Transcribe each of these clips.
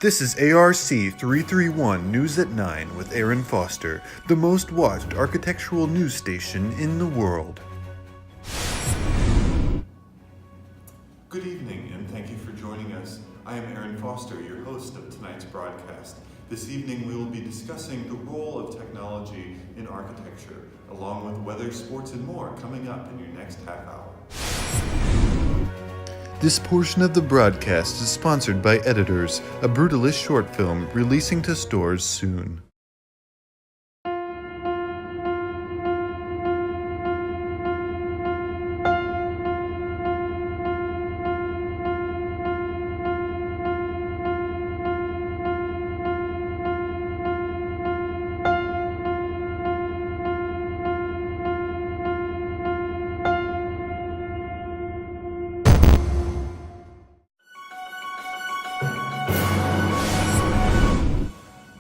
This is ARC 331 News at 9 with Aaron Foster, the most watched architectural news station in the world. Good evening, and thank you for joining us. I am Aaron Foster, your host of tonight's broadcast. This evening we will be discussing the role of technology in architecture, along with weather, sports, and more coming up in your next half hour. This portion of the broadcast is sponsored by Editors, a brutalist short film releasing to stores soon.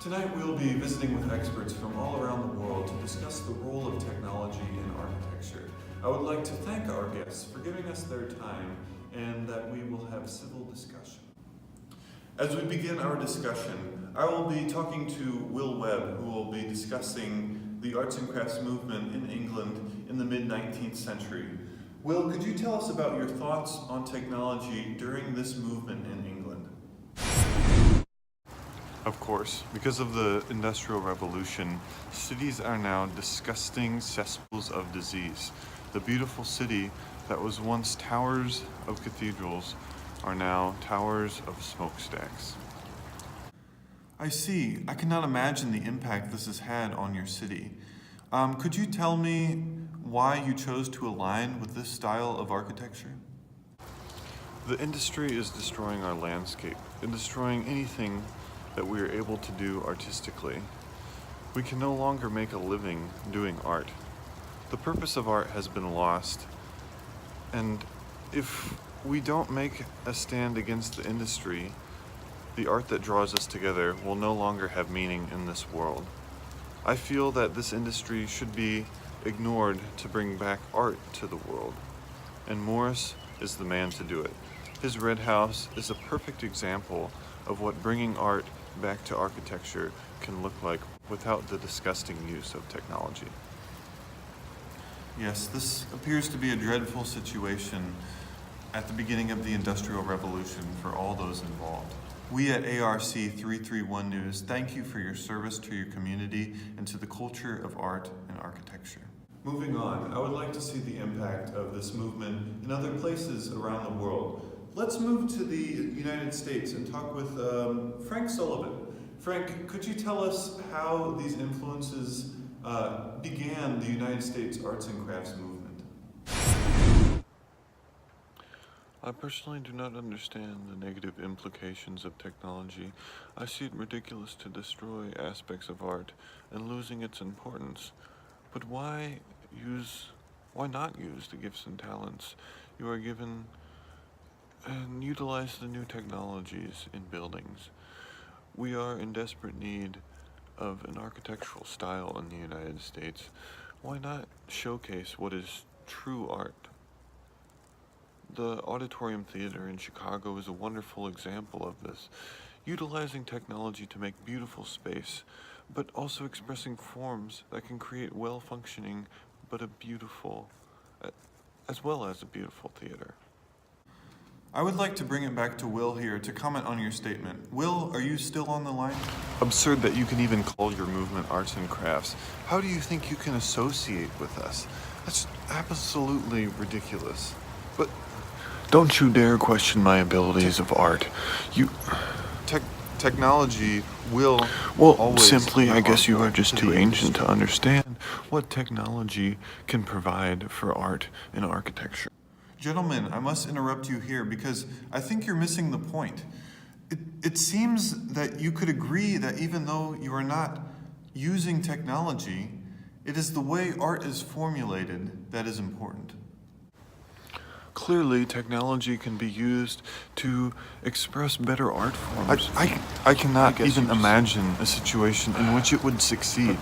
Tonight we'll be visiting with experts from all around the world to discuss the role of technology in architecture. I would like to thank our guests for giving us their time and that we will have civil discussion. As we begin our discussion, I will be talking to Will Webb, who will be discussing the arts and crafts movement in England in the mid-19th century. Will, could you tell us about your thoughts on technology during this movement in England? Of course, because of the Industrial Revolution, cities are now disgusting cesspools of disease. The beautiful city that was once towers of cathedrals are now towers of smokestacks. I see. I cannot imagine the impact this has had on your city. Could you tell me why you chose to align with this style of architecture? The industry is destroying our landscape and destroying anything that we are able to do artistically. We can no longer make a living doing art. The purpose of art has been lost, and if we don't make a stand against the industry, the art that draws us together will no longer have meaning in this world. I feel that this industry should be ignored to bring back art to the world, and Morris is the man to do it. His Red House is a perfect example of what bringing art back to architecture can look like without the disgusting use of technology. Yes, this appears to be a dreadful situation at the beginning of the Industrial Revolution for all those involved. We at ARC 331 News thank you for your service to your community and to the culture of art and architecture. Moving on, I would like to see the impact of this movement in other places around the world. Let's move to the United States and talk with Frank Sullivan. Frank, could you tell us how these influences began the United States arts and crafts movement? I personally do not understand the negative implications of technology. I see it ridiculous to destroy aspects of art and losing its importance. But why not use the gifts and talents you are given and utilize the new technologies in buildings? We are in desperate need of an architectural style in the United States. Why not showcase what is true art? The Auditorium Theater in Chicago is a wonderful example of this, utilizing technology to make beautiful space, but also expressing forms that can create well-functioning but as well as a beautiful theater. I would like to bring it back to Will here to comment on your statement. Will, are you still on the line? Absurd that you can even call your movement arts and crafts. How do you think you can associate with us? That's absolutely ridiculous. But don't you dare question my abilities of art. Technology will always simply, I guess you are just too ancient to understand what technology can provide for art and architecture. Gentlemen, I must interrupt you here because I think you're missing the point. It seems that you could agree that even though you are not using technology, it is the way art is formulated that is important. Clearly, technology can be used to express better art forms. I cannot even imagine a situation in which it would succeed.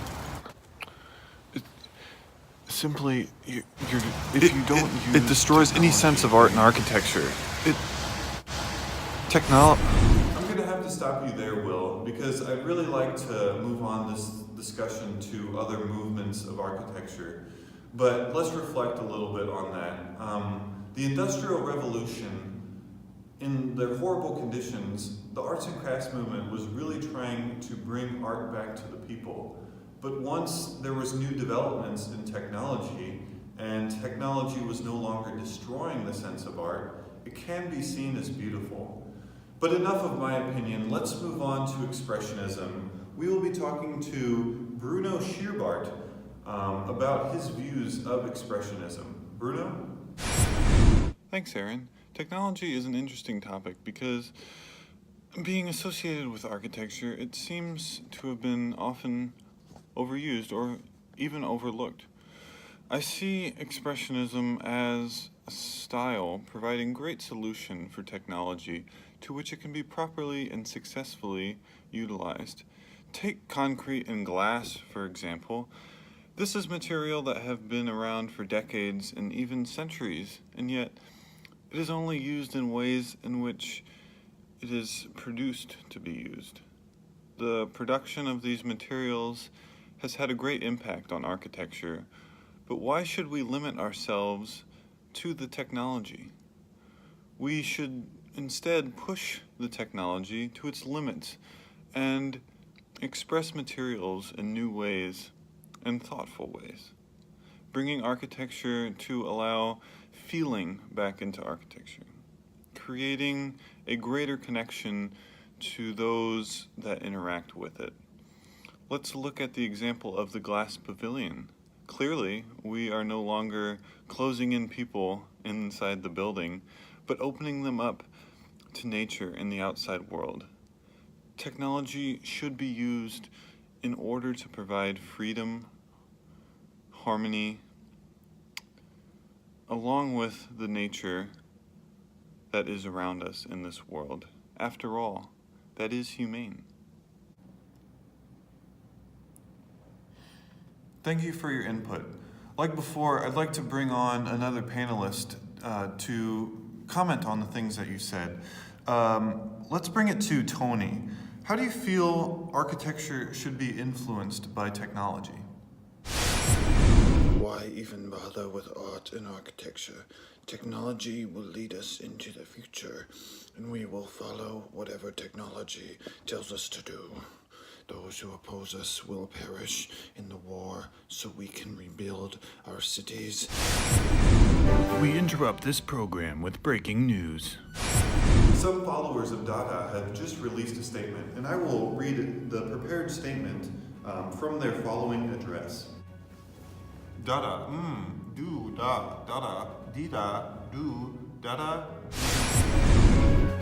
Simply, it destroys any sense of art and architecture. I'm going to have to stop you there, Will, because I'd really like to move on this discussion to other movements of architecture. But let's reflect a little bit on that. The Industrial Revolution, in their horrible conditions, the arts and crafts movement was really trying to bring art back to the people. But once there was new developments in technology, and technology was no longer destroying the sense of art, it can be seen as beautiful. But enough of my opinion, let's move on to Expressionism. We will be talking to Bruno Scheerbart about his views of Expressionism. Bruno? Thanks, Aaron. Technology is an interesting topic because being associated with architecture, it seems to have been often overused or even overlooked. I see Expressionism as a style providing great solution for technology to which it can be properly and successfully utilized. Take concrete and glass, for example. This is material that have been around for decades and even centuries, and yet it is only used in ways in which it is produced to be used. The production of these materials has had a great impact on architecture, but why should we limit ourselves to the technology? We should instead push the technology to its limits and express materials in new ways and thoughtful ways, bringing architecture to allow feeling back into architecture, creating a greater connection to those that interact with it. Let's look at the example of the glass pavilion. Clearly, we are no longer closing in people inside the building, but opening them up to nature in the outside world. Technology should be used in order to provide freedom, harmony, along with the nature that is around us in this world. After all, that is humane. Thank you for your input. Like before, I'd like to bring on another panelist to comment on the things that you said. Let's bring it to Tony. How do you feel architecture should be influenced by technology? Why even bother with art and architecture? Technology will lead us into the future, and we will follow whatever technology tells us to do. Those who oppose us will perish in the war so we can rebuild our cities. We interrupt this program with breaking news. Some followers of Dada have just released a statement, and I will read the prepared statement from their following address. Dada, do, da, dada, dida, do, dada,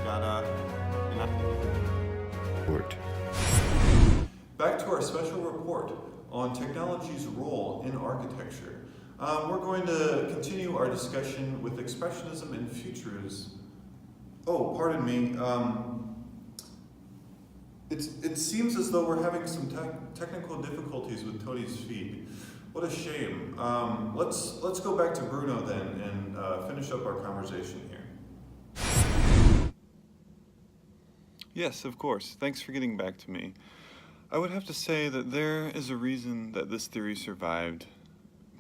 dada, Report. Back to our special report on technology's role in architecture. We're going to continue our discussion with Expressionism and Futurism. Oh, pardon me. It seems as though we're having some technical difficulties with Tony's feed. What a shame. Let's go back to Bruno then and finish up our conversation here. Yes, of course. Thanks for getting back to me. I would have to say that there is a reason that this theory survived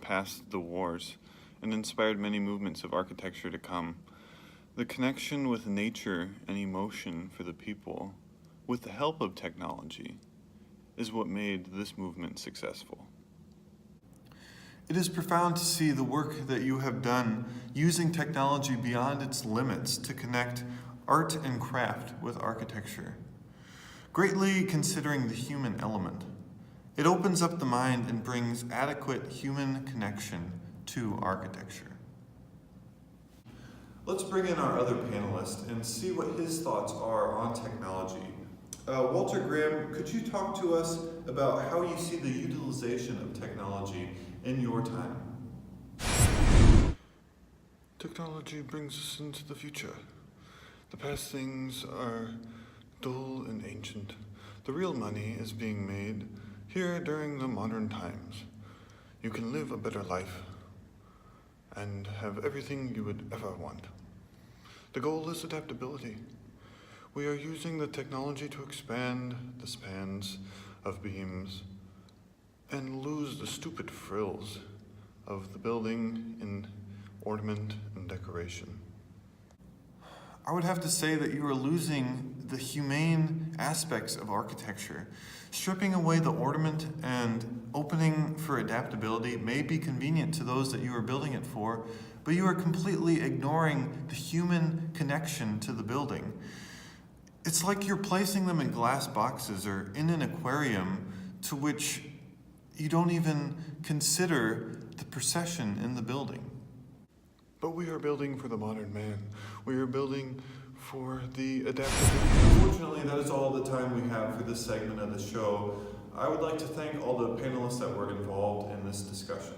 past the wars and inspired many movements of architecture to come. The connection with nature and emotion for the people, with the help of technology, is what made this movement successful. It is profound to see the work that you have done using technology beyond its limits to connect art and craft with architecture, greatly considering the human element. It opens up the mind and brings adequate human connection to architecture. Let's bring in our other panelist and see what his thoughts are on technology. Walter Graham, could you talk to us about how you see the utilization of technology in your time? Technology brings us into the future. The past things are dull and ancient. The real money is being made here during the modern times. You can live a better life and have everything you would ever want. The goal is adaptability. We are using the technology to expand the spans of beams and lose the stupid frills of the building in ornament and decoration. I would have to say that you are losing the humane aspects of architecture. Stripping away the ornament and opening for adaptability may be convenient to those that you are building it for, but you are completely ignoring the human connection to the building. It's like you're placing them in glass boxes or in an aquarium to which you don't even consider the procession in the building. But we are building for the modern man. We are building for the adaptability. Unfortunately, that is all the time we have for this segment of the show. I would like to thank all the panelists that were involved in this discussion.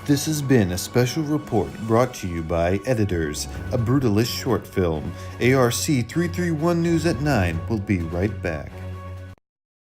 This has been a special report brought to you by Editors, a Brutalist short film. ARC 331 News at 9 will be right back.